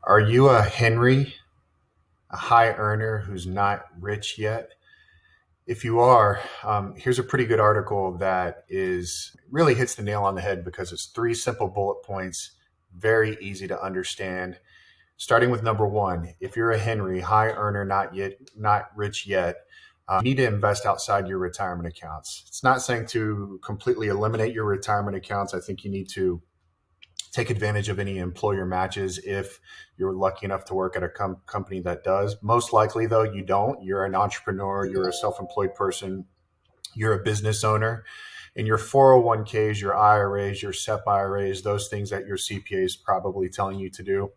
Are you a Henry, a high earner who's not rich yet? If you are, here's a pretty good article that is really hits the nail on the head because it's three simple bullet points, very easy to understand. Starting with number one, if you're a Henry, high earner, not rich yet, you need to invest outside your retirement accounts. It's not saying to completely eliminate your retirement accounts. I think you need to take advantage of any employer matches if you're lucky enough to work at a company that does. Most likely, though, you don't. You're an entrepreneur, you're a self employed person, you're a business owner. And your 401ks, your IRAs, your SEP IRAs, those things that your CPA is probably telling you to do,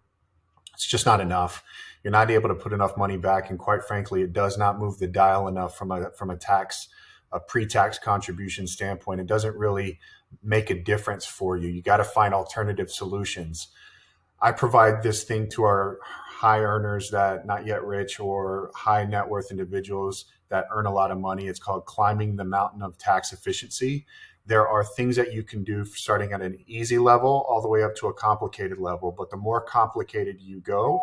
it's just not enough. You're not able to put enough money back, and quite frankly, it does not move the dial enough from a pre-tax contribution standpoint. It doesn't really make a difference for you. You got to find alternative solutions. I provide this thing to our high earners that not yet rich or high net worth individuals that earn a lot of money. It's called climbing the mountain of tax efficiency. There are things that you can do starting at an easy level all the way up to a complicated level. But the more complicated you go,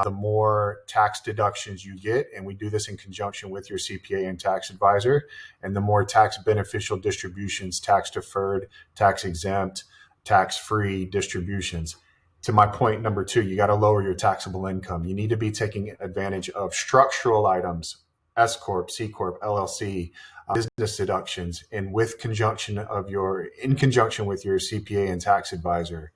the more tax deductions you get. And we do this in conjunction with your CPA and tax advisor. And the more tax beneficial distributions, tax deferred, tax exempt, tax free distributions. To my point number two, you got to lower your taxable income. You need to be taking advantage of structural items, S Corp, C Corp, LLC, business deductions, and in conjunction with your CPA and tax advisor.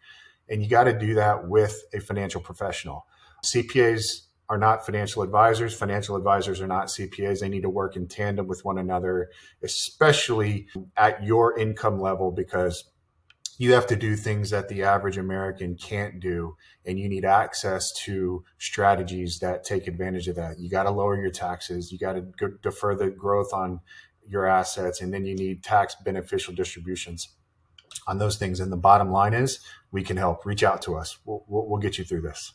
And you got to do that with a financial professional. CPAs are not financial advisors. Financial advisors are not CPAs. They need to work in tandem with one another, especially at your income level, because you have to do things that the average American can't do, and you need access to strategies that take advantage of that. You got to lower your taxes. You got to defer the growth on your assets, and then you need tax beneficial distributions on those things. And the bottom line is we can help. Reach out to us. We'll get you through this.